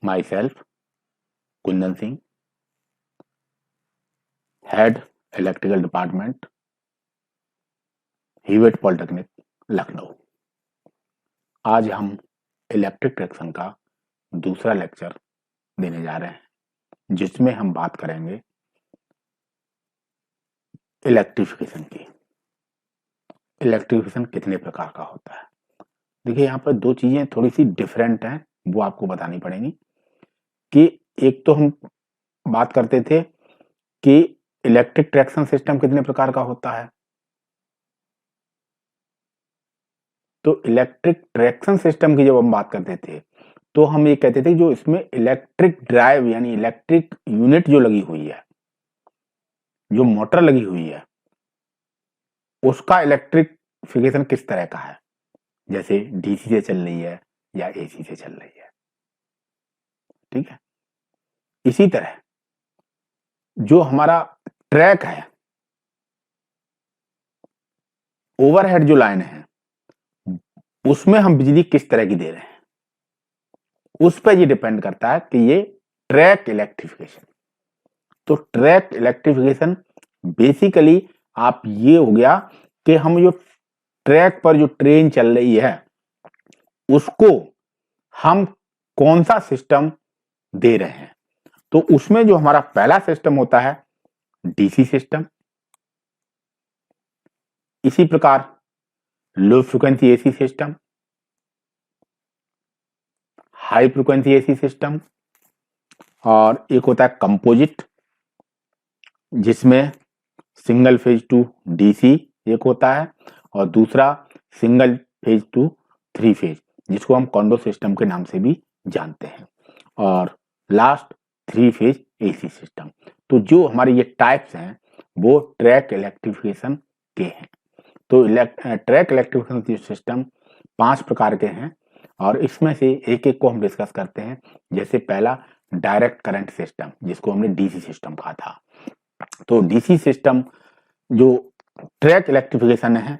myself Kundan Singh, head electrical department, Hewett polytechnic Lucknow. आज हम electric traction का दूसरा लेक्चर देने जा रहे हैं, जिसमें हम बात करेंगे इलेक्ट्रिफिकेशन की। इलेक्ट्रिफिकेशन कितने प्रकार का होता है? देखिए, यहाँ पर दो चीजें थोड़ी सी डिफरेंट हैं, वो आपको बतानी पड़ेंगी। कि एक तो हम बात करते थे कि इलेक्ट्रिक ट्रैक्शन सिस्टम कितने प्रकार का होता है। तो इलेक्ट्रिक ट्रैक्शन सिस्टम की जब हम बात करते थे तो हम ये कहते थे जो इसमें इलेक्ट्रिक ड्राइव यानी इलेक्ट्रिक यूनिट जो लगी हुई है, जो मोटर लगी हुई है, उसका इलेक्ट्रिफिकेशन किस तरह का है, जैसे डीसी से चल रही है या एसी से चल रही है। ठीक है। इसी तरह जो हमारा ट्रैक है, ओवरहेड जो लाइन है, उसमें हम बिजली किस तरह की दे रहे हैं, उस पर ये डिपेंड करता है कि ये ट्रैक इलेक्ट्रिफिकेशन। तो ट्रैक इलेक्ट्रिफिकेशन बेसिकली आप ये हो गया कि हम जो ट्रैक पर जो ट्रेन चल रही है उसको हम कौन सा सिस्टम दे रहे हैं। तो उसमें जो हमारा पहला सिस्टम होता है डीसी सिस्टम। इसी प्रकार low frequency AC system, high frequency AC system, और एक होता है कंपोजिट, जिसमें सिंगल फेज टू डीसी एक होता है और दूसरा single phase two three phase, जिसको हम कॉन्डो सिस्टम के नाम से भी जानते हैं, और last three phase AC system. तो जो हमारे ये टाइप्स हैं वो ट्रैक इलेक्ट्रिफिकेशन के हैं। तो ट्रैक इलेक्ट्रिफिकेशन सिस्टम 5 प्रकार के हैं और इसमें से एक एक को हम डिस्कस करते हैं। जैसे पहला डायरेक्ट करंट सिस्टम, जिसको हमने डीसी सिस्टम कहा था। तो डीसी सिस्टम जो ट्रैक इलेक्ट्रिफिकेशन है,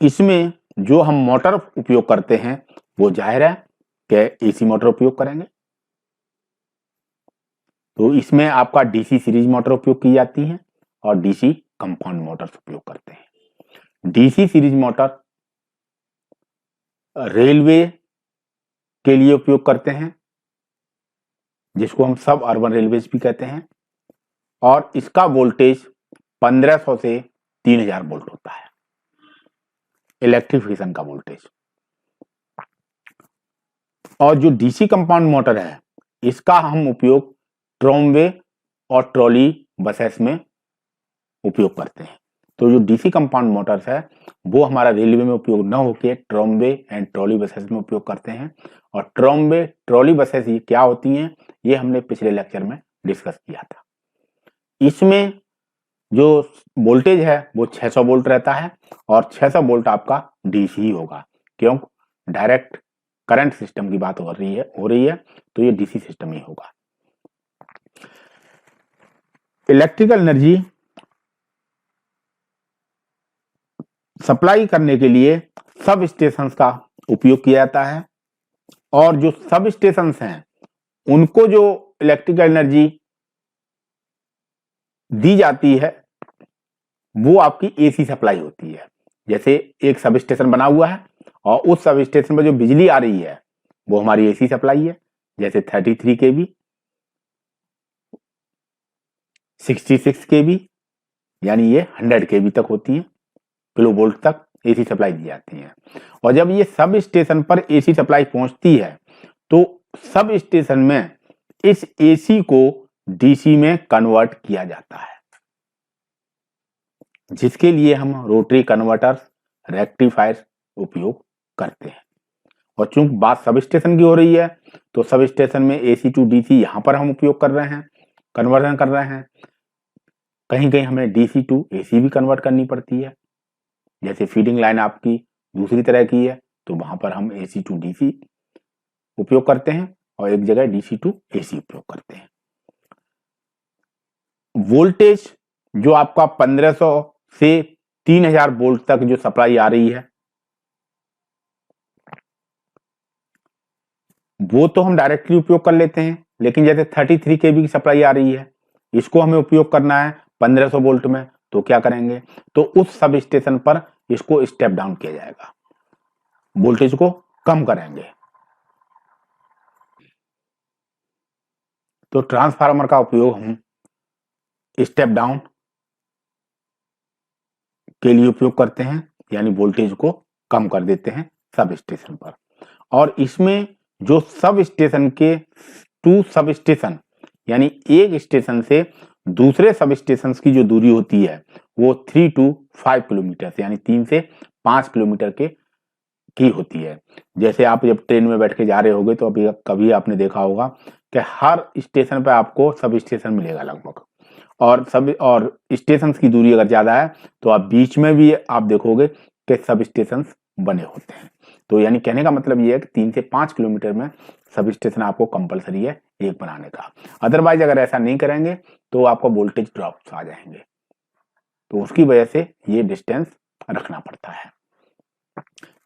इसमें जो हम मोटर उपयोग करते हैं वो जाहिर है कि एसी मोटर उपयोग करेंगे। तो इसमें आपका डीसी सीरीज मोटर उपयोग की जाती है और डीसी कंपाउंड मोटर्स उपयोग करते हैं। डीसी सीरीज मोटर रेलवे के लिए उपयोग करते हैं, जिसको हम सब अर्बन रेलवेज भी कहते हैं, और इसका वोल्टेज 1500 से 3000 वोल्ट होता है, इलेक्ट्रिफिकेशन का वोल्टेज। और जो डीसी कंपाउंड मोटर है, इसका हम उपयोग ट्रॉमवे और ट्रॉली बसेस में उपयोग करते हैं। तो जो डीसी कंपाउंड मोटर्स है वो हमारा रेलवे में उपयोग न होकर ट्रॉमवे एंड ट्रॉली बसेस में उपयोग करते हैं। और ट्रॉमवे ट्रॉली बसेस ये क्या होती हैं, ये हमने पिछले लेक्चर में डिस्कस किया था। इसमें जो वोल्टेज है वो 600 वोल्ट रहता है और 600 वोल्ट आपका डीसी ही होगा, क्यों? डायरेक्ट करंट सिस्टम की बात हो रही है तो ये डीसी सिस्टम ही होगा। इलेक्ट्रिकल एनर्जी सप्लाई करने के लिए सब स्टेशंस का उपयोग किया जाता है, और जो सब स्टेशंस हैं उनको जो इलेक्ट्रिकल एनर्जी दी जाती है वो आपकी एसी सप्लाई होती है। जैसे एक सब स्टेशन बना हुआ है और उस सब स्टेशन पर जो बिजली आ रही है वो हमारी एसी सप्लाई है। जैसे 33 kV, 66 kV, यानी ये 100 kV तक होती है, किलो वोल्ट तक एसी सप्लाई दी जाती है। और जब ये सब स्टेशन पर एसी सप्लाई पहुंचती है तो सब स्टेशन में इस एसी को डीसी में कन्वर्ट किया जाता है, जिसके लिए हम रोटरी कन्वर्टर्स, रेक्टिफायर्स उपयोग करते हैं। और चूंकि बात सब स्टेशन की हो रही है तो सब स्टेशन में एसी टू डीसी यहां पर हम उपयोग कर रहे हैं, कन्वर्जन कर रहे हैं। कहीं कहीं हमें डीसी टू एसी भी कन्वर्ट करनी पड़ती है, जैसे फीडिंग लाइन आपकी दूसरी तरह की है तो वहां पर हम एसी टू डीसी उपयोग करते हैं और एक जगह डीसी टू एसी उपयोग करते हैं। वोल्टेज जो आपका 1500 से 3000 वोल्ट तक जो सप्लाई आ रही है, वो तो हम डायरेक्टली उपयोग कर लेते हैं, लेकिन जैसे 33 kV की सप्लाई आ रही है, इसको हमें उपयोग करना है 1500 वोल्ट में, तो क्या करेंगे, तो उस सब स्टेशन पर इसको स्टेप डाउन किया जाएगा, वोल्टेज को कम करेंगे। तो ट्रांसफार्मर का उपयोग हम स्टेप डाउन के लिए उपयोग करते हैं, यानी वोल्टेज को कम कर देते हैं सब स्टेशन पर। और इसमें जो सब स्टेशन के 2 सब स्टेशन, यानी एक स्टेशन से दूसरे सब स्टेशन की जो दूरी होती है वो 3 to 5 किलोमीटर, यानी 3 से 5 किलोमीटर के की होती है। जैसे आप जब ट्रेन में बैठ के जा रहे होगे तो अभी कभी आपने देखा होगा कि हर स्टेशन पे आपको सब स्टेशन मिलेगा लगभग, और स्टेशन की दूरी अगर ज्यादा है तो आप बीच में भी आप देखोगे कि सब स्टेशन बने होते हैं। तो यानी कहने का मतलब ये है कि 3 से 5 किलोमीटर में सब स्टेशन आपको कंपलसरी है एक बनाने का। अदरवाइज अगर ऐसा नहीं करेंगे तो आपको वोल्टेज ड्रॉप्स आ जाएंगे, तो उसकी वजह से ये डिस्टेंस रखना पड़ता है।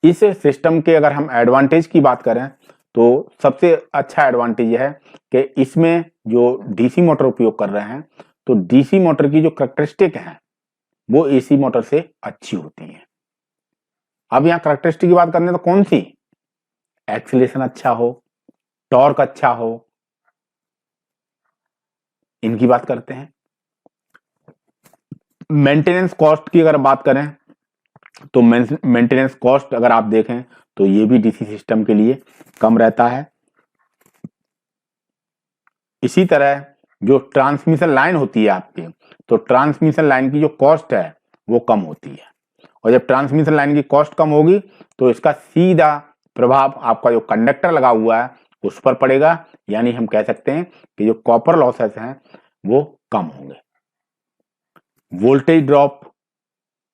इस सिस्टम के अगर हम एडवांटेज की बात करें तो सबसे अच्छा एडवांटेज यह है कि इसमें जो डीसी मोटर उपयोग कर रहे हैं, तो डीसी मोटर की जो कैरेक्टरिस्टिक है वो एसी मोटर से अच्छी होती है। अब यहाँ कैरेक्टरिस्टिक की बात करने तो कौन सी, एक्सीलरेशन अच्छा हो, टॉर्क अच्छा हो, इनकी बात करते हैं। मेंटेनेंस कॉस्ट की अगर बात करें तो मेंटेनेंस कॉस्ट अगर आप देखें तो ये भी डीसी सिस्टम के लिए कम रहता है। इसी तरह जो ट्रांसमिशन लाइन होती है आपकी, तो ट्रांसमिशन लाइन की जो कॉस्ट है वो कम होती है, और जब ट्रांसमिशन लाइन की कॉस्ट कम होगी तो इसका सीधा प्रभाव आपका जो कंडक्टर लगा हुआ है उस पर पड़ेगा, यानी हम कह सकते हैं कि जो कॉपर लॉसेस हैं वो कम होंगे। वोल्टेज ड्रॉप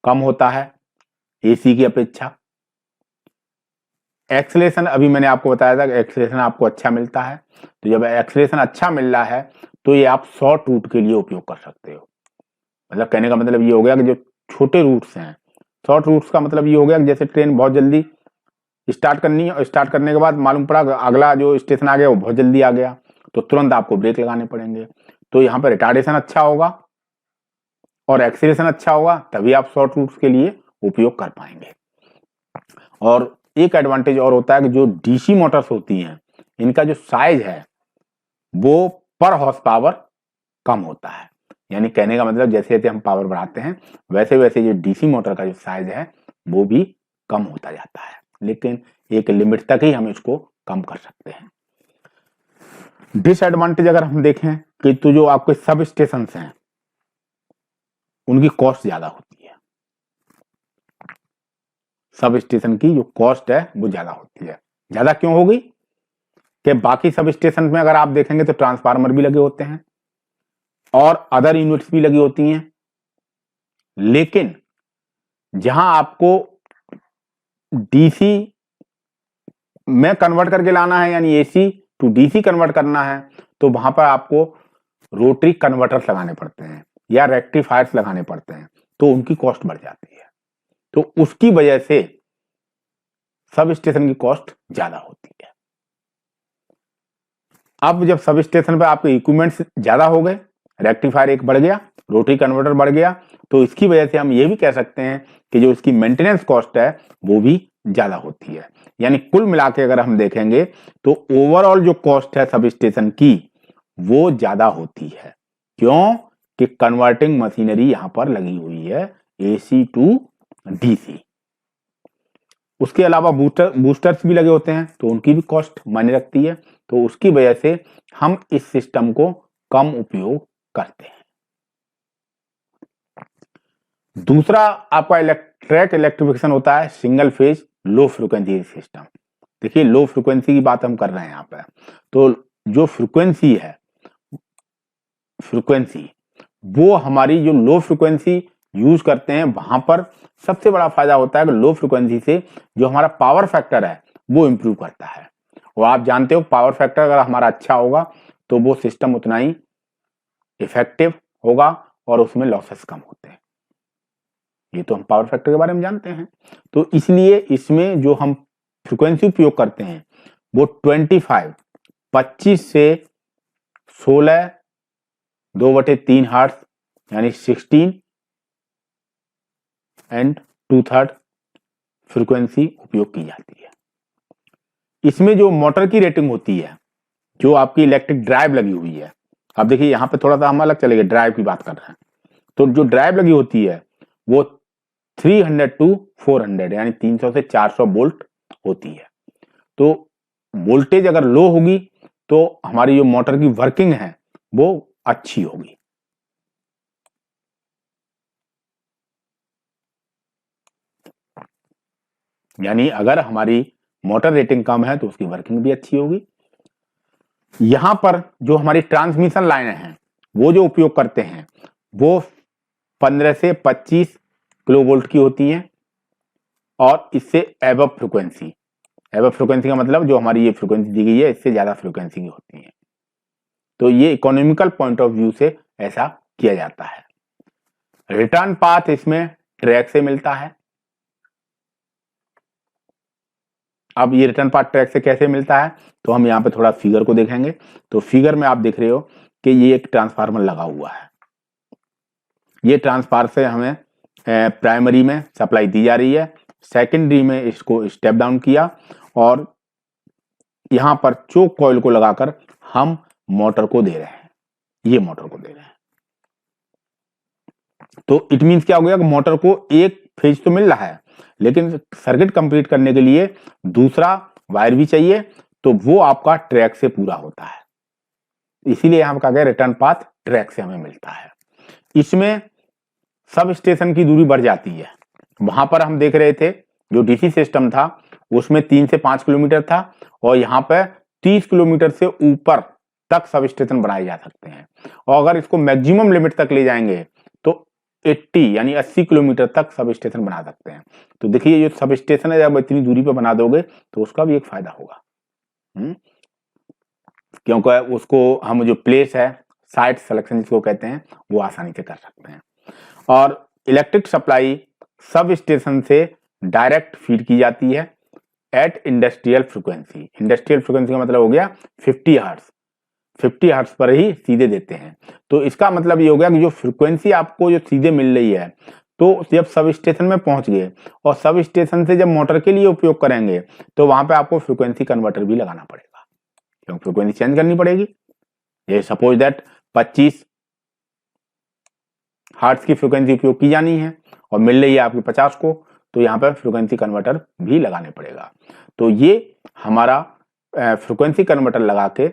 कम होता है एसी की अपेक्षा। एक्सेलरेशन अभी मैंने आपको बताया था कि एक्सेलरेशन आपको अच्छा मिलता है, तो जब एक्सेलरेशन अच्छा मिल रहा है तो ये आप शॉर्ट रूट के लिए उपयोग कर सकते हो। मतलब कहने का मतलब ये हो गया कि जो छोटे रूट्स हैं, शॉर्ट रूट्स का मतलब ये हो गया कि जैसे ट्रेन बहुत जल्दी स्टार्ट करनी है और स्टार्ट करने के बाद मालूम पड़ा अगला जो स्टेशन आ गया वो बहुत जल्दी आ गया, तो तुरंत आपको ब्रेक लगाने पड़ेंगे। तो यहाँ पर रिटार्डेशन अच्छा होगा और एक्सेलरेशन अच्छा होगा, तभी आप शॉर्ट रूट्स के लिए उपयोग कर पाएंगे। और एक एडवांटेज और होता है कि जो डीसी मोटर्स होती हैं इनका जो साइज है वो पर हॉर्स पावर कम होता है, यानी कहने का मतलब जैसे जैसे हम पावर बढ़ाते हैं वैसे वैसे जो डीसी मोटर का जो साइज है वो भी कम होता जाता है, लेकिन एक लिमिट तक ही हम इसको कम कर सकते हैं। डिसएडवांटेज अगर हम देखें कि तो जो आपके सब स्टेशन हैं उनकी कॉस्ट ज्यादा होती है, सब स्टेशन की जो कॉस्ट है वो ज्यादा होती है। ज्यादा क्यों होगी कि बाकी सब स्टेशन में अगर आप देखेंगे तो ट्रांसफार्मर भी लगे होते हैं और अदर यूनिट्स भी लगी होती हैं, लेकिन जहां आपको डीसी में कन्वर्ट करके लाना है यानी एसी टू डीसी कन्वर्ट करना है, तो वहां पर आपको रोटरी कन्वर्टर्स लगाने पड़ते हैं या रेक्टिफायर्स लगाने पड़ते हैं, तो उनकी कॉस्ट बढ़ जाती है। तो उसकी वजह से सब स्टेशन की कॉस्ट ज्यादा होती है। अब जब सब स्टेशन पे आपके इक्विपमेंट्स ज्यादा हो गए, रेक्टिफायर एक बढ़ गया, रोटरी कन्वर्टर बढ़ गया, तो इसकी वजह से हम ये भी कह सकते हैं कि जो इसकी मेंटेनेंस कॉस्ट है वो भी ज्यादा होती है। यानी कुल मिला के अगर हम देखेंगे तो ओवरऑल जो कॉस्ट है सब स्टेशन की वो ज्यादा होती है। क्यों कि कन्वर्टिंग मशीनरी यहां पर लगी हुई है एसी टू डीसी। उसके अलावा बूस्टर्स भी लगे होते हैं तो उनकी भी कॉस्ट मायने रखती है, तो उसकी वजह से हम इस सिस्टम को कम उपयोग करते हैं। दूसरा आपका ट्रैक इलेक्ट्रिफिकेशन होता है single phase low frequency system. देखिए लो फ्रिक्वेंसी की बात हम कर रहे हैं यहाँ पे, तो जो फ्रिक्वेंसी है, फ्रिक्वेंसी वो हमारी जो लो फ्रिक्वेंसी यूज करते हैं वहां पर सबसे बड़ा फायदा होता है कि लो फ्रिक्वेंसी से जो हमारा पावर फैक्टर है वो इंप्रूव करता है। और आप जानते हो पावर फैक्टर अगर हमारा अच्छा होगा तो वो सिस्टम उतना ही इफेक्टिव होगा और उसमें लॉसेस कम होते हैं। ये तो हम पावर फैक्टर के बारे में जानते हैं। तो इसलिए इसमें जो हम फ्रिक्वेंसी उपयोग करते हैं वो 25 से 16 2/3 हर्ट्ज यानी 16 एंड 2/3 फ्रीक्वेंसी उपयोग की जाती है। इसमें जो मोटर की रेटिंग होती है, जो आपकी इलेक्ट्रिक ड्राइव लगी हुई है, अब देखिए यहां पे थोड़ा सा हम अलग चलेंगे, ड्राइव की बात कर रहे हैं, तो जो ड्राइव लगी होती है वो 300 टू 400 यानी 300 से 400 वोल्ट होती है। तो वोल्टेज अगर लो होगी तो हमारी जो मोटर की वर्किंग है वो अच्छी होगी। यानी अगर हमारी मोटर रेटिंग कम है तो उसकी वर्किंग भी अच्छी होगी। यहां पर जो हमारी ट्रांसमिशन लाइनें हैं वो जो उपयोग करते हैं वो 15 से 25 किलोवोल्ट की होती हैं और इससे एबव फ्रीक्वेंसी का मतलब जो हमारी ये फ्रीक्वेंसी दी गई है इससे ज्यादा फ्रीक्वेंसी की होती है। तो ये इकोनॉमिकल पॉइंट ऑफ व्यू से ऐसा किया जाता है। रिटर्न पाथ इसमें ट्रैक से मिलता है। अब ये रिटर्न पाथ ट्रैक से कैसे मिलता है तो हम यहाँ पे थोड़ा फिगर को देखेंगे। तो फिगर में आप देख रहे हो कि ये एक ट्रांसफार्मर लगा हुआ है। ये ट्रांसफार्मर से हमें प्राइमरी में सप्लाई दी जा रही है, सेकेंडरी में इसको स्टेप डाउन किया और यहां पर चोक कॉइल को लगाकर हम मोटर को दे रहे हैं, ये मोटर को दे रहे हैं। तो इट मींस क्या हो गया कि मोटर को एक फेज तो मिल रहा है लेकिन सर्किट कंप्लीट करने के लिए दूसरा वायर भी चाहिए, तो वो आपका ट्रैक से पूरा होता है। इसीलिए यहां कहा गया रिटर्न पाथ ट्रैक से हमें मिलता है। इसमें सब स्टेशन की दूरी बढ़ जाती है। वहां पर हम देख रहे थे जो डीसी सिस्टम था उसमें 3 से 5 किलोमीटर था और यहाँ पे 30 किलोमीटर से ऊपर तक सब स्टेशन बनाए जा सकते हैं। और अगर इसको मैक्सिमम लिमिट तक ले जाएंगे तो 80 यानी 80 किलोमीटर तक सब स्टेशन बना सकते हैं। तो देखिए जो सब स्टेशन है जब इतनी दूरी पर बना दोगे तो उसका भी एक फायदा होगा, क्योंकि उसको हम जो प्लेस है साइट सिलेक्शन जिसको कहते हैं वो आसानी से कर सकते हैं। और इलेक्ट्रिक सप्लाई सब स्टेशन से डायरेक्ट फीड की जाती है at industrial frequency. Industrial frequency का मतलब हो गया 50 हर्ट्ज। 50 हर्ट्ज पर ही सीधे देते हैं। तो इसका मतलब ये हो गया कि जो फ्रीक्वेंसी आपको जो सीधे मिल रही है तो जब सब स्टेशन में पहुंच गए और सब स्टेशन से जब मोटर के लिए उपयोग करेंगे तो वहां पे आपको फ्रीक्वेंसी कन्वर्टर भी लगाना पड़ेगा, क्योंकि फ्रीक्वेंसी चेंज करनी पड़ेगी। ये सपोज दैट 25 हर्ट्ज की फ्रीक्वेंसी उपयोग की जानी है और मिल रही है आपकी 50 को, तो यहाँ पर फ्रीक्वेंसी कन्वर्टर भी लगाने पड़ेगा। तो ये हमारा फ्रीक्वेंसी कन्वर्टर लगा के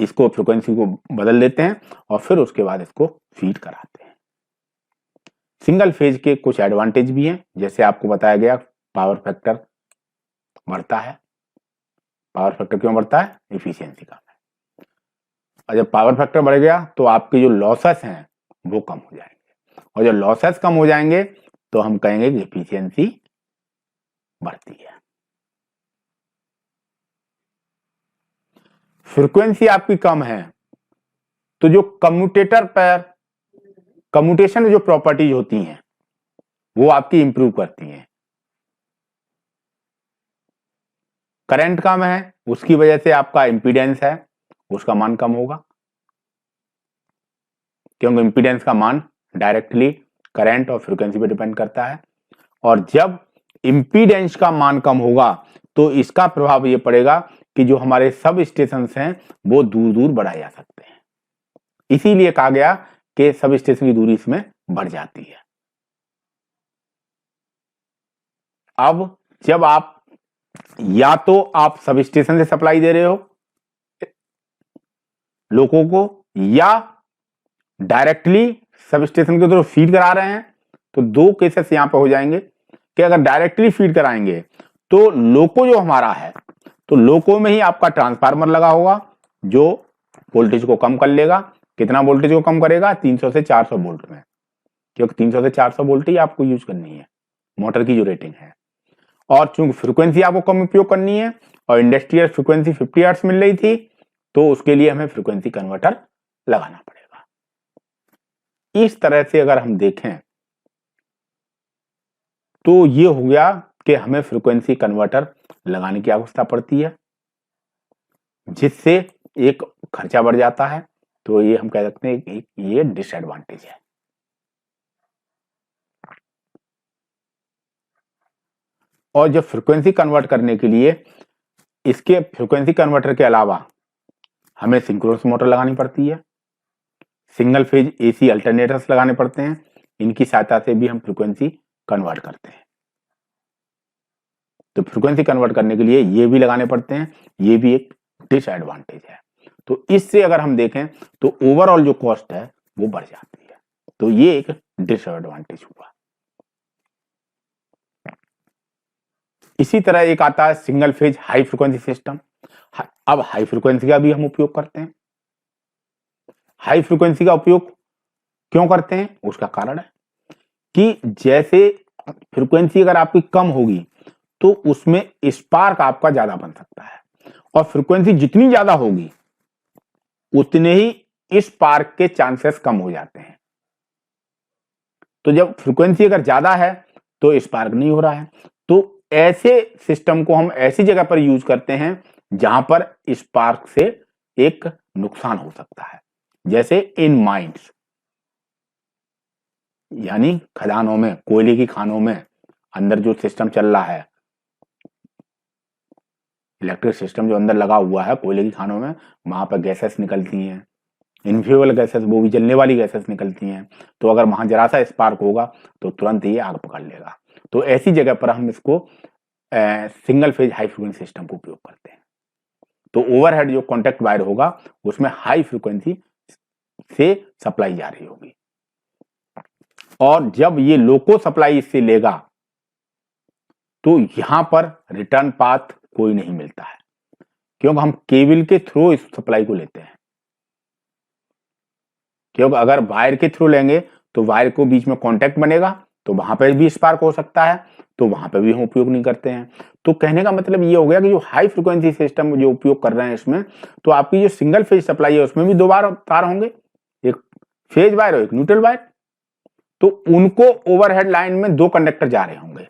इसको फ्रीक्वेंसी को बदल देते हैं और फिर उसके बाद इसको फीड कराते हैं। सिंगल फेज के कुछ एडवांटेज भी हैं, जैसे आपको बताया गया पावर फैक्टर बढ़ता है। पावर फैक्टर क्यों बढ़ता है? इफिशियंसी का है। और जब पावर फैक्टर बढ़ गया तो आपके जो लॉसेस हैं वो कम हो जाएंगे और जब लॉसेस कम हो जाएंगे तो हम कहेंगे कि एफिशिएंसी बढ़ती है। फ्रीक्वेंसी आपकी कम है तो जो कम्यूटेटर पर कम्यूटेशन जो प्रॉपर्टीज होती हैं वो आपकी इंप्रूव करती हैं। करंट कम है उसकी वजह से आपका इंपीडेंस है उसका मान कम होगा, क्योंकि इंपीडेंस का मान डायरेक्टली करंट और फ्रीक्वेंसी पे डिपेंड करता है। और जब इंपीडेंस का मान कम होगा तो इसका प्रभाव ये पड़ेगा कि जो हमारे सब स्टेशन हैं वो दूर दूर बढ़ाए जा सकते हैं। इसीलिए कहा गया कि सब स्टेशन की दूरी इसमें बढ़ जाती है। अब जब आप या तो आप सब स्टेशन से सप्लाई दे रहे हो लोगों को या डायरेक्टली सब स्टेशन की तरफ फीड करा रहे हैं, तो दो केसेस यहां पे हो जाएंगे कि अगर डायरेक्टली फीड कराएंगे तो लोको जो हमारा है तो लोको में ही आपका ट्रांसफार्मर लगा होगा जो वोल्टेज को कम कर लेगा। कितना वोल्टेज को कम करेगा? 300 से 400 वोल्ट में, क्योंकि 300 से 400 वोल्ट ही आपको यूज करनी है मोटर की जो रेटिंग है। और चूंकि फ्रीक्वेंसी आपको कम उपयोग करनी है और इंडस्ट्रियल फ्रीक्वेंसी 50 हर्ट्ज मिल रही थी तो उसके लिए हमें फ्रीक्वेंसी कन्वर्टर लगाना पड़ेगा। इस तरह से अगर हम देखें तो ये हो गया कि हमें फ्रीक्वेंसी कन्वर्टर लगाने की आवश्यकता पड़ती है, जिससे एक खर्चा बढ़ जाता है। तो ये हम कह सकते हैं कि ये डिसएडवांटेज है। और जब फ्रीक्वेंसी कन्वर्ट करने के लिए इसके फ्रीक्वेंसी कन्वर्टर के अलावा हमें सिंक्रोनस मोटर लगानी पड़ती है, सिंगल फेज एसी अल्टरनेटर्स लगाने पड़ते हैं, इनकी सहायता से भी हम फ्रीक्वेंसी कन्वर्ट करते हैं। तो फ्रीक्वेंसी कन्वर्ट करने के लिए ये भी लगाने पड़ते हैं, ये भी एक डिसएडवांटेज है। तो इससे अगर हम देखें तो ओवरऑल जो कॉस्ट है वो बढ़ जाती है। तो ये एक डिसएडवांटेज हुआ। इसी तरह एक आता है single phase high frequency system. अब हाई फ्रीक्वेंसी का भी हम उपयोग करते हैं। हाई फ्रीक्वेंसी का उपयोग क्यों करते हैं, उसका कारण है कि जैसे फ्रीक्वेंसी अगर आपकी कम होगी तो उसमें स्पार्क आपका ज्यादा बन सकता है, और फ्रीक्वेंसी जितनी ज्यादा होगी उतने ही स्पार्क के चांसेस कम हो जाते हैं। तो जब फ्रीक्वेंसी अगर ज्यादा है तो स्पार्क नहीं हो रहा है, तो ऐसे सिस्टम को हम ऐसी जगह पर यूज करते हैं जहां पर स्पार्क से एक नुकसान हो सकता है, जैसे इन माइंस, यानी खदानों में, कोयले की खानों में अंदर जो सिस्टम चल रहा है, इलेक्ट्रिक सिस्टम जो अंदर लगा हुआ है कोयले की खानों में, वहां पर गैसेस निकलती हैं, इनफ्यूएबल गैसेस, वो भी जलने वाली गैसेस निकलती हैं। तो अगर वहां जरा सा स्पार्क होगा तो तुरंत ये आग पकड़ लेगा। तो ऐसी जगह पर हम इसको single phase high frequency system को उपयोग करते हैं। तो ओवरहेड जो कॉन्टेक्ट वायर होगा उसमें हाई फ्रीक्वेंसी से सप्लाई जा रही होगी, और जब ये लोको सप्लाई इससे लेगा तो यहां पर रिटर्न पाथ कोई नहीं मिलता है, क्योंकि हम केबल के थ्रू इस सप्लाई को लेते हैं। क्योंकि अगर वायर के थ्रू लेंगे तो वायर को बीच में कांटेक्ट बनेगा, तो वहां पर भी स्पार्क हो सकता है, तो वहां पर भी हम उपयोग नहीं करते हैं। तो कहने का मतलब ये हो गया कि जो हाई फ्रीक्वेंसी सिस्टम जो उपयोग कर रहे हैं इसमें, तो आपकी जो सिंगल फेज सप्लाई है उसमें भी दो बार तार होंगे, एक फेज वायर और एक न्यूट्रल वायर। तो उनको ओवरहेड लाइन में दो कंडक्टर जा रहे होंगे,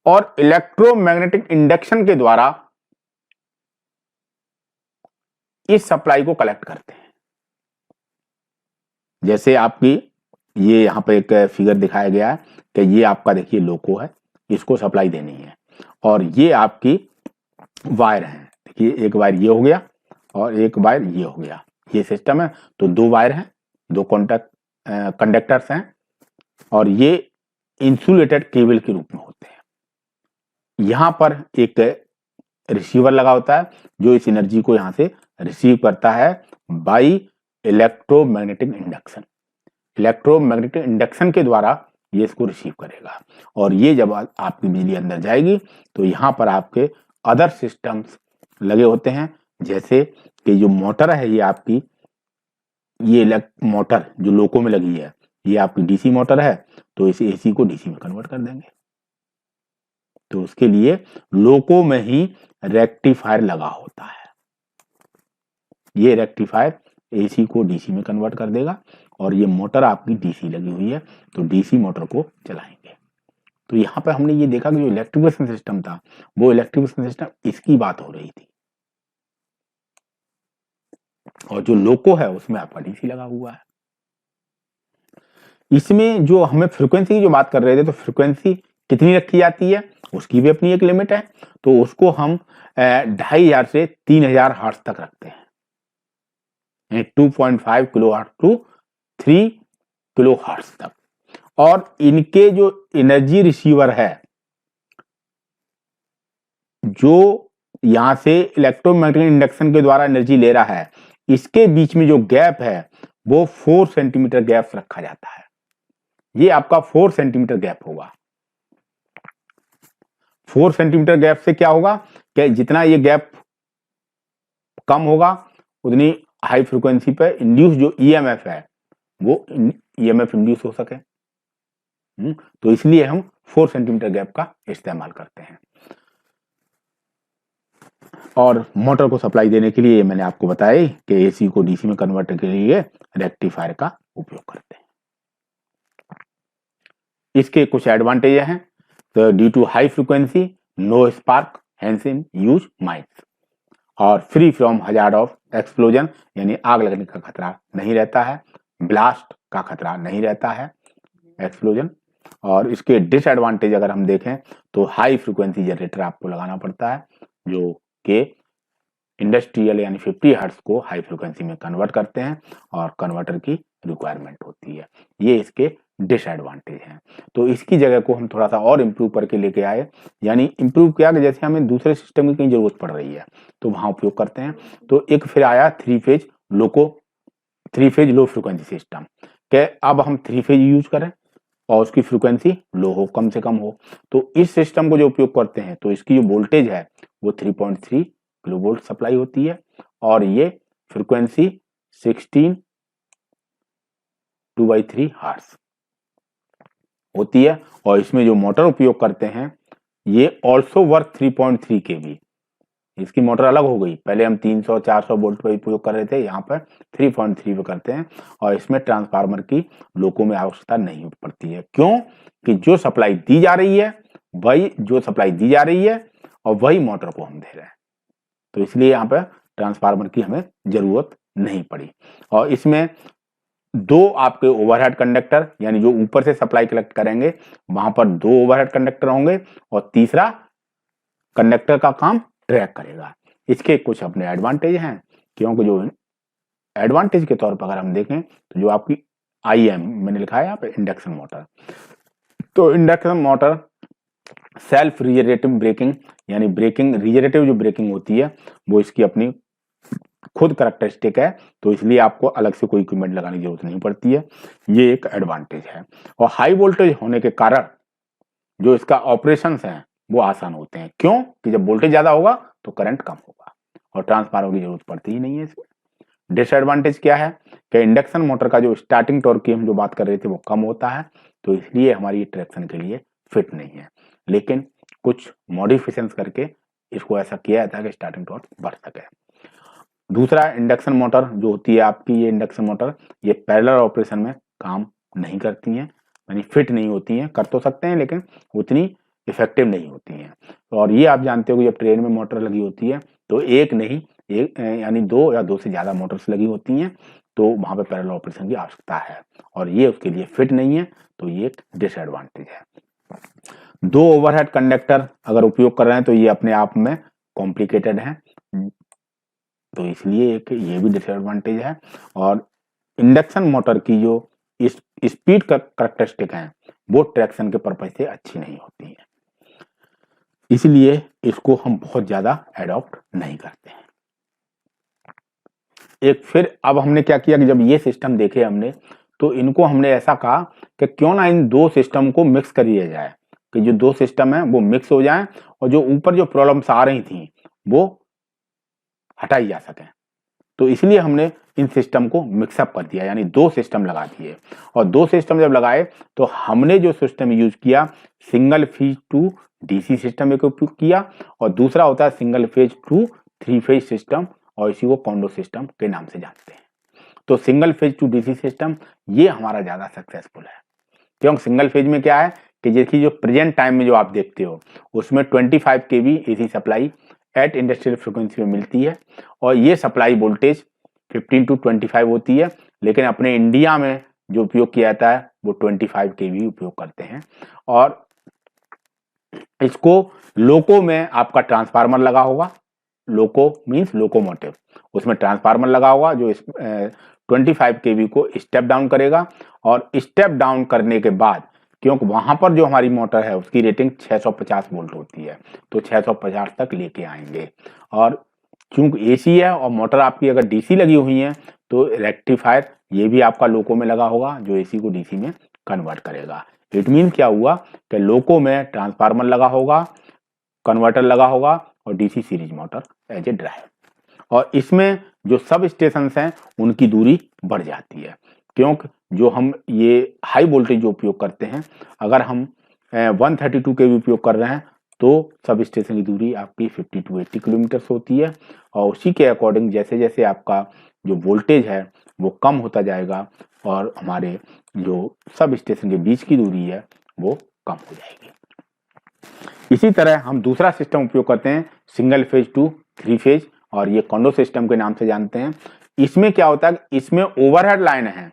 और इलेक्ट्रोमैग्नेटिक इंडक्शन के द्वारा इस सप्लाई को कलेक्ट करते हैं। जैसे आपकी ये यहाँ पे एक फिगर दिखाया गया है कि ये आपका देखिए लोको है, इसको सप्लाई देनी है, और ये आपकी वायर है। देखिए एक वायर ये हो गया और एक वायर ये हो गया, ये सिस्टम है। तो दो वायर हैं, दो कंडक्टर्स हैं, और ये इंसुलेटेड केबल के रूप में होते हैं। यहां पर एक रिसीवर लगा होता है जो इस एनर्जी को यहां से रिसीव करता है by electromagnetic induction. Electromagnetic induction के द्वारा ये इसको रिसीव करेगा, और ये जब आपकी बिजली अंदर जाएगी तो यहाँ पर आपके अदर सिस्टम्स लगे होते हैं, जैसे कि जो मोटर है ये आपकी, ये मोटर जो लोको में लगी है ये आपकी डीसी मोटर है, तो इस एसी को डीसी में कन्वर्ट कर देंगे। तो उसके लिए लोको में ही रेक्टिफायर लगा होता है, ये रेक्टिफायर एसी को डीसी में कन्वर्ट कर देगा, और ये मोटर आपकी डीसी लगी हुई है तो डीसी मोटर को चलाएंगे। तो यहाँ पर हमने ये देखा कि जो इलेक्ट्रिफिकेशन सिस्टम था वो इलेक्ट्रिफिकेशन सिस्टम इसकी बात हो रही थी, और जो लोको है उसमें आपका डीसी लगा हुआ है। इसमें जो हमें फ्रीक्वेंसी की जो बात कर रहे थे, तो फ्रीक्वेंसी कितनी रखी जाती है उसकी भी अपनी एक लिमिट है। तो उसको हम 2500 से 3000 हर्ट्ज तक रखते हैं, 2.5 kilohertz to 3 kilohertz तक। और इनके जो एनर्जी रिसीवर है, जो यहां से इलेक्ट्रोमैग्नेटिक इंडक्शन के द्वारा एनर्जी ले रहा है, इसके बीच में जो गैप है वो 4 सेंटीमीटर गैप रखा जाता है। ये आपका 4 सेंटीमीटर गैप होगा। 4 सेंटीमीटर गैप से क्या होगा कि जितना ये गैप कम होगा उतनी हाई फ्रीक्वेंसी पे इंड्यूस जो ईएमएफ है वो ईएमएफ इंड्यूस हो सके। तो इसलिए हम 4 सेंटीमीटर गैप का इस्तेमाल करते हैं। और मोटर को सप्लाई देने के लिए मैंने आपको बताया कि एसी को डीसी में कन्वर्ट के लिए रेक्टिफायर का उपयोग करते हैं। इसके कुछ एडवांटेज हैं। तो due to high frequency no spark hence in use mines. और free from hazard of explosion, यानी आग लगने का खतरा नहीं रहता है, ब्लास्ट का खतरा नहीं रहता है, एक्सप्लोजन। और इसके डिसएडवांटेज अगर हम देखें तो हाई फ्रीक्वेंसी जनरेटर आपको लगाना पड़ता है, जो कि इंडस्ट्रियल यानी 50 हर्ट्ज को हाई फ्रीक्वेंसी में कन्वर्ट करते हैं और कन्वर्टर की रिक्वायरमेंट होती है। ये इसके डिसएडवांटेज हैं। तो इसकी जगह को हम थोड़ा सा और इम्प्रूव करके लेके आए, यानी इम्प्रूव किया कि जैसे हमें दूसरे सिस्टम की कहीं जरूरत पड़ रही है तो वहां उपयोग करते हैं। तो एक फिर आया three phase low frequency system, के अब हम थ्री फेज यूज करें और उसकी फ्रीक्वेंसी लो हो, कम से कम हो। तो इस सिस्टम को जो उपयोग करते हैं तो इसकी जो वोल्टेज है वो 3.3 किलो वोल्ट सप्लाई होती है और ये फ्रीक्वेंसी 16 2/3 हर्ट्ज होती है। और इसमें जो मोटर उपयोग करते हैं ये ऑल्सो वर्क 3.3 केवी। इसकी मोटर अलग हो गई, पहले हम 300-400 वोल्ट पर उपयोग कर रहे थे, यहाँ पर 3.3 पे करते हैं। और इसमें ट्रांसफार्मर की लोको में आवश्यकता नहीं पड़ती है। क्यों? कि जो सप्लाई दी जा रही है और वही मोटर को हम दे रहे हैं, तो इसलिए यहाँ पर ट्रांसफार्मर की हमें जरूरत नहीं पड़ी। और इसमें दो आपके ओवरहेड कंडक्टर, यानी जो ऊपर से सप्लाई कलेक्ट करेंगे वहां पर दो ओवरहेड कंडक्टर होंगे और तीसरा कंडक्टर का काम ट्रैक करेगा। इसके कुछ अपने एडवांटेज हैं, क्योंकि जो एडवांटेज के तौर पर अगर हम देखें तो जो आपकी IM मैंने लिखा है यहाँ पे इंडक्शन मोटर, तो induction motor self regenerative braking, यानी ब्रेकिंग रिजनरेटिव जो ब्रेकिंग होती है वो इसकी अपनी खुद कैरेक्टरिस्टिक है, तो इसलिए आपको अलग से कोई इक्विपमेंट लगाने की जरूरत नहीं पड़ती है। ये एक एडवांटेज है। और हाई वोल्टेज होने के कारण जो इसका ऑपरेशन है वो आसान होते हैं। क्यों? कि जब वोल्टेज ज्यादा होगा तो करंट कम होगा और ट्रांसफार्मर की जरूरत पड़ती ही नहीं है इसमें। डिसएडवांटेज क्या है कि इंडक्शन मोटर का जो स्टार्टिंग टॉर्क की हम जो बात कर रहे थे वो कम होता है, तो इसलिए हमारी ट्रैक्शन के लिए फिट नहीं है। लेकिन कुछ मॉडिफिकेशन करके इसको ऐसा किया जाता है कि स्टार्टिंग टॉर्क बढ़ सके। दूसरा, इंडक्शन मोटर जो होती है आपकी, ये इंडक्शन मोटर ये पैरेलल ऑपरेशन में काम नहीं करती हैं, यानी फिट नहीं होती हैं। कर तो सकते हैं लेकिन उतनी इफेक्टिव नहीं होती हैं। और ये आप जानते हो कि जब ट्रेन में मोटर लगी होती है तो एक नहीं, एक यानी दो या दो से ज्यादा मोटर्स लगी होती हैं, तो वहां पे पैरेलल ऑपरेशन की आवश्यकता है और ये उसके लिए फिट नहीं है, तो ये एक डिसएडवांटेज है। दो ओवरहेड कंडक्टर अगर उपयोग कर रहे हैं तो ये अपने आप में कॉम्प्लिकेटेड है, तो इसलिए एक ये भी डिसएडवांटेज है। और इंडक्शन मोटर की जो स्पीड कैरेक्टरिस्टिक है वो ट्रैक्शन के पर्पज से अच्छी नहीं होती है, इसलिए इसको हम बहुत ज्यादा एडॉप्ट नहीं करते हैं। एक फिर अब हमने क्या किया कि जब ये सिस्टम देखे हमने, तो इनको हमने ऐसा कहा कि क्यों ना इन दो सिस्टम को मिक्स कर दिया जाए, कि जो दो सिस्टम है वो मिक्स हो जाएं और जो ऊपर जो प्रॉब्लम्स आ रही थी वो हटाई जा सके। तो इसलिए हमने इन सिस्टम को मिक्सअप कर दिया, यानी दो सिस्टम लगा दिए। और दो सिस्टम जब लगाए तो हमने जो सिस्टम यूज किया, single phase two DC system एक उपयोग किया और दूसरा होता है single phase two 3 phase system, और इसी को कॉन्डो सिस्टम के नाम से जानते हैं। तो single phase two DC system ये हमारा ज्यादा सक्सेसफुल है, क्योंकि सिंगल फेज में क्या है कि देखिए जो प्रेजेंट टाइम में जो आप देखते हो उसमें 25 kV AC supply at industrial frequency में मिलती है और ये सप्लाई वोल्टेज 15 to 25 होती है, लेकिन अपने इंडिया में जो उपयोग किया जाता है वो 25 kV उपयोग करते हैं। और इसको लोको में आपका ट्रांसफार्मर लगा होगा, लोको मीन्स लोकोमोटिव, उसमें ट्रांसफार्मर लगा होगा जो 25 kV को स्टेप डाउन करेगा। और स्टेप डाउन करने के बाद, क्योंकि वहां पर जो हमारी मोटर है उसकी रेटिंग 650 वोल्ट होती है, तो 650 तक लेके आएंगे। और चूंकि AC है और मोटर आपकी अगर DC लगी हुई है तो रेक्टिफायर ये भी आपका लोको में लगा होगा जो AC को DC में कन्वर्ट करेगा। इट मीन क्या हुआ कि लोको में ट्रांसफार्मर लगा होगा, कन्वर्टर लगा होगा और DC series motor as a drive. और इसमें जो सब स्टेशन हैं उनकी दूरी बढ़ जाती है, क्योंकि जो हम ये हाई वोल्टेज जो उपयोग करते हैं, अगर हम 132 kV उपयोग कर रहे हैं तो सब स्टेशन की दूरी आपकी 50 to 80 किलोमीटर होती है। और उसी के अकॉर्डिंग जैसे जैसे आपका जो वोल्टेज है वो कम होता जाएगा और हमारे जो सब स्टेशन के बीच की दूरी है वो कम हो जाएगी। इसी तरह हम दूसरा सिस्टम उपयोग करते हैं single phase two three phase, और ये कॉन्डो सिस्टम के नाम से जानते हैं। इसमें क्या होता है, इसमें ओवरहेड लाइन है,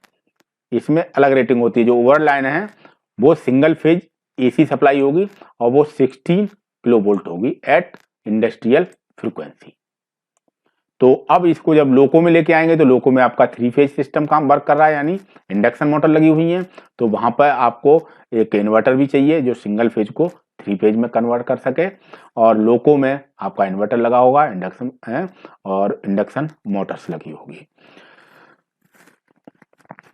इसमें अलग रेटिंग होती है। जो ओवर लाइन है वो सिंगल फेज एसी सप्लाई होगी और वो 16 किलो वोल्ट होगी एट इंडस्ट्रियल फ्रीक्वेंसी। तो अब इसको जब लोको में लेके आएंगे तो लोको में आपका थ्री फेज सिस्टम काम वर्क कर रहा है, यानी इंडक्शन मोटर लगी हुई है। तो वहां पर आपको एक इन्वर्टर भी चाहिए जो सिंगल फेज को थ्री फेज में कन्वर्ट कर सके, और लोको में आपका इन्वर्टर लगा होगा, इंडक्शन है, और इंडक्शन मोटर्स लगी होगी।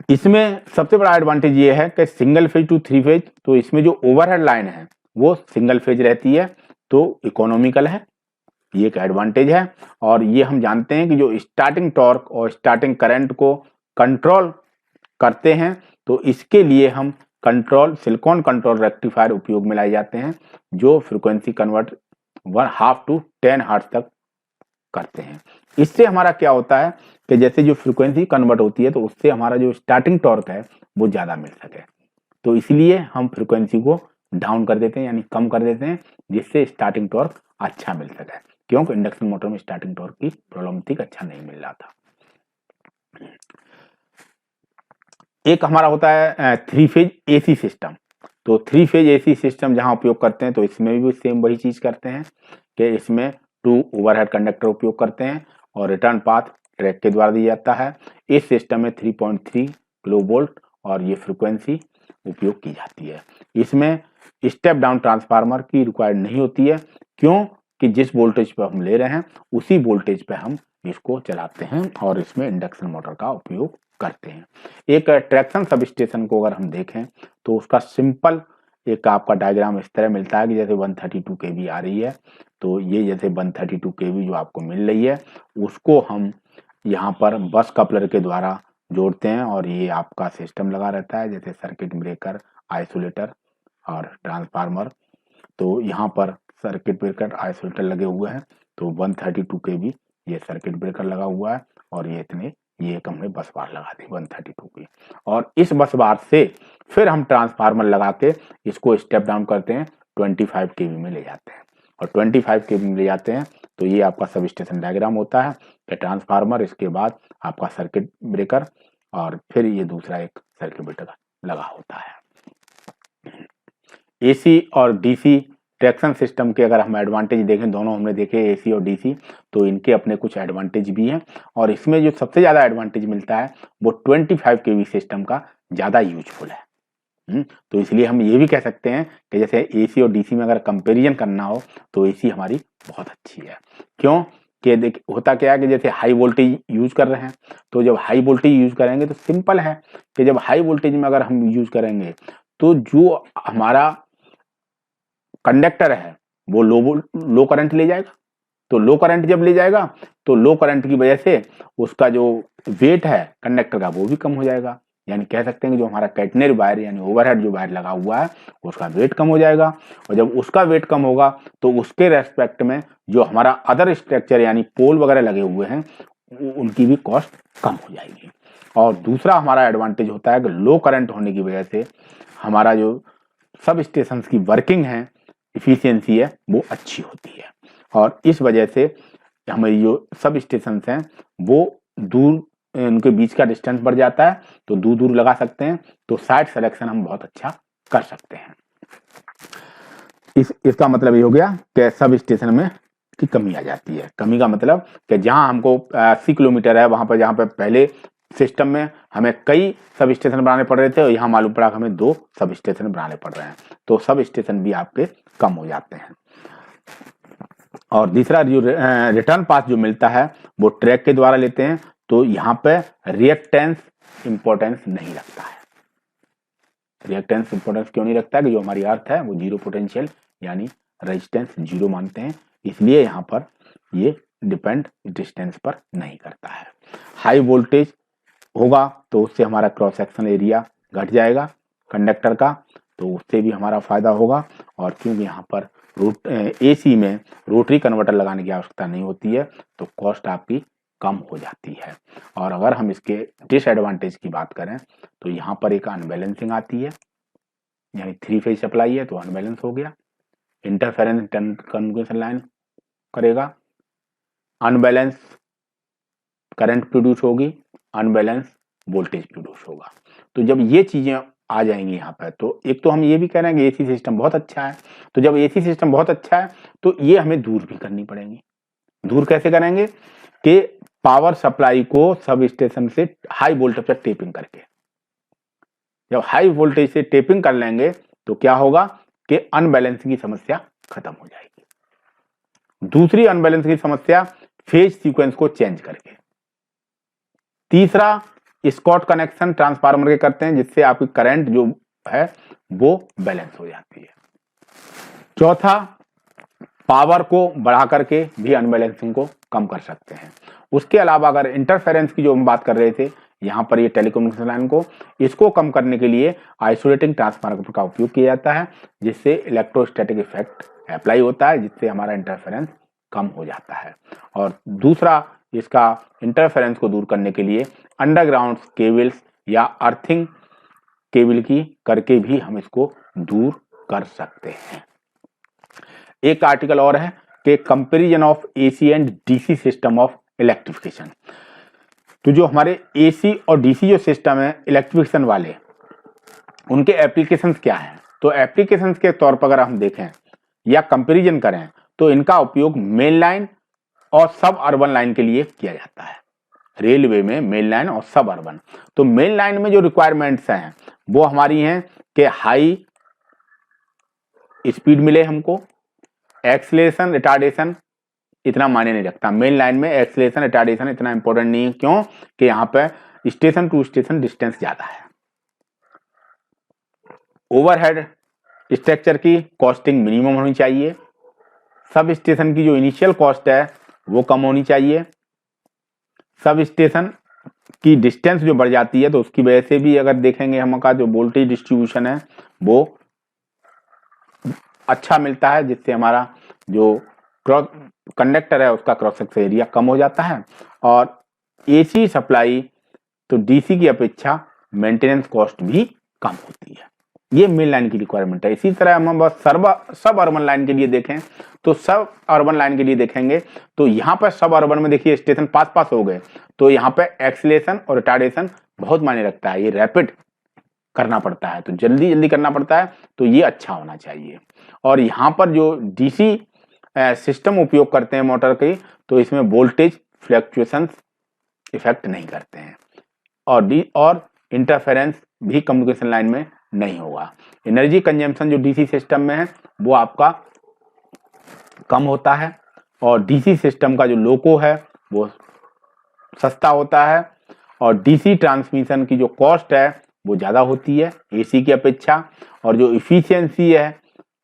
इसमें सबसे बड़ा एडवांटेज ये है कि single phase two three phase, तो इसमें जो ओवरहेड लाइन है वो सिंगल फेज रहती है, तो इकोनॉमिकल है, ये एक एडवांटेज है। और ये हम जानते हैं कि जो स्टार्टिंग टॉर्क और स्टार्टिंग करंट को कंट्रोल करते हैं, तो इसके लिए हम कंट्रोल सिलिकॉन कंट्रोल रेक्टिफायर उपयोग में लाए जाते हैं, जो फ्रीक्वेंसी कन्वर्ट 1/2 to 10 हर्ट्ज तक करते हैं। इससे हमारा क्या होता है कि जैसे जो फ्रीक्वेंसी कन्वर्ट होती है तो उससे हमारा जो स्टार्टिंग टॉर्क है वो ज्यादा मिल सके, तो इसलिए हम फ्रीक्वेंसी को डाउन कर देते हैं, यानी कम कर देते हैं, जिससे स्टार्टिंग टॉर्क अच्छा मिल सके, क्योंकि इंडक्शन मोटर में स्टार्टिंग टॉर्क की प्रॉब्लम थी, अच्छा नहीं मिल रहा था। एक हमारा होता है थ्री फेज एसी सिस्टम। तो थ्री फेज एसी सिस्टम जहां उपयोग करते हैं तो इसमें भी सेम वही चीज करते हैं कि इसमें 2 ओवरहेड कंडक्टर उपयोग करते हैं और रिटर्न पाथ ट्रैक के द्वारा दिया जाता है। इस सिस्टम में 3.3 किलो वोल्ट और ये फ्रीक्वेंसी उपयोग की जाती है। इसमें स्टेप डाउन ट्रांसफार्मर की रिक्वायर्ड नहीं होती है, क्यों कि जिस वोल्टेज पर हम ले रहे हैं उसी वोल्टेज पे हम इसको चलाते हैं और इसमें इंडक्शन मोटर का उपयोग करते हैं। एक ट्रैक्शन सब स्टेशन को अगर हम देखें तो उसका सिंपल एक आपका डायग्राम इस तरह मिलता है कि जैसे 132 केवी आ रही है, तो ये जैसे 132 केवी जो आपको मिल रही है उसको हम यहाँ पर बस कपलर के द्वारा जोड़ते हैं, और ये आपका सिस्टम लगा रहता है जैसे सर्किट ब्रेकर, आइसोलेटर और ट्रांसफार्मर। तो यहाँ पर सर्किट ब्रेकर आइसोलेटर लगे हुए हैं, तो 132 केवी ये सर्किट ब्रेकर लगा हुआ है, और ये इतने ये एक हमने बस बार लगा दी 132 की, और इस बस बार से फिर हम ट्रांसफार्मर लगा के इसको स्टेप डाउन करते हैं, 25 केवी में ले जाते हैं, और 25 केवी में ले जाते हैं तो ये आपका सब स्टेशन डायग्राम होता है कि ट्रांसफार्मर, इसके बाद आपका सर्किट ब्रेकर, और फिर ये दूसरा एक सर्किट ब्रेकर लगा होता है। एसी और डीसी ट्रैक्शन सिस्टम के अगर हम एडवांटेज देखें, दोनों हमने देखे एसी और डीसी, तो इनके अपने कुछ एडवांटेज भी हैं, और इसमें जो सबसे ज्यादा एडवांटेज मिलता है वो 25 केवी सिस्टम का ज्यादा यूजफुल है। तो इसलिए हम ये भी कह सकते हैं कि जैसे एसी और डीसी में अगर कंपैरिजन करना हो तो एसी हमारी बहुत अच्छी है। क्यों कि देख होता क्या है कि जैसे हाई वोल्टेज यूज कर रहे हैं, तो जब हाई वोल्टेज यूज करेंगे तो सिंपल है कि जब हाई वोल्टेज में अगर हम यूज करेंगे तो जो हमारा कंडक्टर है वो लो करंट ले जाएगा, तो लो करंट जब ले जाएगा तो लो करंट की वजह से उसका जो वेट है कंडक्टर का वो भी कम हो जाएगा, यानी कह सकते हैं कि जो हमारा कैटनरी वायर यानी ओवरहेड जो वायर लगा हुआ है उसका वेट कम हो जाएगा, और जब उसका वेट कम होगा तो उसके रेस्पेक्ट में जो हमारा अदर स्ट्रक्चर यानी पोल वगैरह लगे हुए हैं उनकी भी कॉस्ट कम हो जाएगी। और दूसरा हमारा एडवांटेज होता है कि लो करंट होने की वजह से हमारा जो सब स्टेशन की वर्किंग है, इफिशियंसी है, वो अच्छी होती है, और इस वजह से हमारी जो सब स्टेशन हैं वो दूर, उनके बीच का डिस्टेंस बढ़ जाता है, तो दूर दूर लगा सकते हैं, तो साइट सिलेक्शन हम बहुत अच्छा कर सकते हैं। इसका मतलब ये हो गया कि सब स्टेशन में की कमी आ जाती है। कमी का मतलब कि जहां हमको 80 किलोमीटर है वहां पर, जहां पर पहले सिस्टम में हमें कई सब स्टेशन बनाने पड़ रहे थे और यहाँ मालूम पड़ा कि हमें 2 सब स्टेशन बनाने पड़ रहे हैं, तो सब स्टेशन भी आपके कम हो जाते हैं। और दूसरा जो रिटर्न पाथ जो मिलता है वो ट्रैक के द्वारा लेते हैं, तो यहाँ पे रिएक्टेंस इंपॉर्टेंस नहीं रखता है। रिएक्टेंस इंपॉर्टेंस क्यों नहीं रखता है कि जो हमारी अर्थ है वो जीरो पोटेंशियल यानी रेजिस्टेंस जीरो मानते हैं, इसलिए यहाँ पर ये डिपेंड डिस्टेंस पर नहीं करता है। हाई वोल्टेज होगा तो उससे हमारा क्रॉस सेक्शन एरिया घट जाएगा कंडक्टर का, तो उससे भी हमारा फायदा होगा, और क्योंकि यहाँ पर एसी में रोटरी कन्वर्टर लगाने की आवश्यकता नहीं होती है तो कॉस्ट आपकी कम हो जाती है। और अगर हम इसके डिसएडवांटेज की बात करें तो यहाँ पर एक अनबैलेंसिंग आती है, यानी थ्री फेज सप्लाई है तो अनबैलेंस हो गया, इंटरफेरेंस कम्युनिकेशन लाइन करेगा, अनबैलेंस करंट प्रोड्यूस होगी, अनबैलेंस वोल्टेज प्रोड्यूस होगा। तो जब ये चीजें आ जाएंगी यहाँ पर, तो एक तो हम ये भी कह रहे हैं कि एसी सिस्टम बहुत अच्छा है। तो जब एसी सिस्टम बहुत अच्छा है तो ये हमें दूर भी करनी पड़ेगी। दूर कैसे करेंगे कि पावर सप्लाई को सब स्टेशन से हाई वोल्टेज तक टेपिंग करके, जब हाई वोल्टेज से टेपिंग कर लेंगे तो क्या होगा कि अनबैलेंसिंग की समस्या खत्म हो जाएगी। दूसरी अनबैलेंस की समस्या फेज सीक्वेंस को चेंज करके। तीसरा स्कॉट कनेक्शन ट्रांसफार्मर के करते हैं, जिससे आपकी करंट जो है वो बैलेंस हो जाती है। चौथा, पावर को बढ़ा करके भी अनबैलेंसिंग को कम कर सकते हैं। उसके अलावा अगर इंटरफेरेंस की जो हम बात कर रहे थे यहाँ पर, ये टेलीकम्युनिकेशन लाइन को, इसको कम करने के लिए आइसोलेटिंग ट्रांसफार्मर का उपयोग किया जाता है, जिससे इलेक्ट्रोस्टैटिक इफेक्ट अप्लाई होता है, जिससे हमारा इंटरफेरेंस कम हो जाता है। और दूसरा, इसका इंटरफेरेंस को दूर करने के लिए अंडरग्राउंड केबल्स या अर्थिंग केबल की करके भी हम इसको दूर कर सकते हैं। एक आर्टिकल और है कि comparison of AC and DC system of electrification. तो जो हमारे एसी और डीसी जो सिस्टम है इलेक्ट्रिफिकेशन वाले, उनके एप्लीकेशंस क्या हैं? तो एप्लीकेशंस के तौर पर अगर हम देखें या कंपैरिजन करें तो इनका उपयोग मेन लाइन और सब अर्बन लाइन के लिए किया जाता है। रेलवे में मेन लाइन और सब अर्बन। तो मेन लाइन में जो रिक्वायरमेंट्स हैं वो हमारी हैं कि हाई स्पीड मिले हमको, एक्सीलरेशन रिटार्डेशन इतना मायने नहीं रखता। मेन लाइन में एक्सीलरेशन रिटार्डेशन इतना इंपॉर्टेंट नहीं है, क्यों कि यहाँ पे स्टेशन टू स्टेशन डिस्टेंस ज्यादा है। ओवरहेड स्ट्रक्चर की कॉस्टिंग मिनिमम होनी चाहिए। सब स्टेशन की जो इनिशियल कॉस्ट है वो कम होनी चाहिए। सब स्टेशन की डिस्टेंस जो बढ़ जाती है तो उसकी वजह से भी अगर देखेंगे हम का जो वोल्टेज डिस्ट्रीब्यूशन है वो अच्छा मिलता है, जिससे हमारा जो कंडक्टर है उसका क्रॉस सेक्शन एरिया कम हो जाता है। और एसी सप्लाई तो डीसी की अपेक्षा मेंटेनेंस कॉस्ट भी कम होती है। ये मेन लाइन की रिक्वायरमेंट है। इसी तरह हम बस सब अर्बन लाइन के लिए देखें तो सब अर्बन लाइन के लिए देखेंगे तो यहाँ पर सब अर्बन में देखिए स्टेशन पास पास हो गए, तो यहाँ पे एक्सीलरेशन और रिटार्डेशन बहुत मायने रखता है। ये रैपिड करना पड़ता है, तो जल्दी जल्दी करना पड़ता है, तो ये अच्छा होना चाहिए। और यहाँ पर जो डीसी सिस्टम उपयोग करते हैं मोटर की, तो इसमें वोल्टेज फ्लक्चुएशंस इफेक्ट नहीं करते हैं और इंटरफेरेंस भी कम्युनिकेशन लाइन में नहीं होगा। एनर्जी कंजम्पशन जो डीसी सिस्टम में है वो आपका कम होता है, और डीसी सिस्टम का जो लोको है वो सस्ता होता है, और डीसी ट्रांसमिशन की जो कॉस्ट है वो ज़्यादा होती है एसी की अपेक्षा, और जो इफिशियंसी है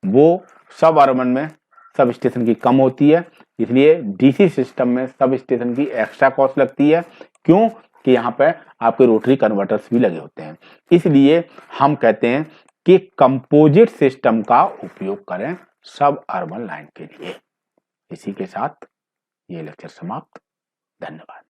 वो सब अर्बन में सब स्टेशन की कम होती है। इसलिए डीसी सिस्टम में सब स्टेशन की एक्स्ट्रा कॉस्ट लगती है, क्यों कि यहाँ पे आपके रोटरी कन्वर्टर्स भी लगे होते हैं। इसलिए हम कहते हैं कि कंपोजिट सिस्टम का उपयोग करें सब अर्बन लाइन के लिए। इसी के साथ ये लेक्चर समाप्त। धन्यवाद।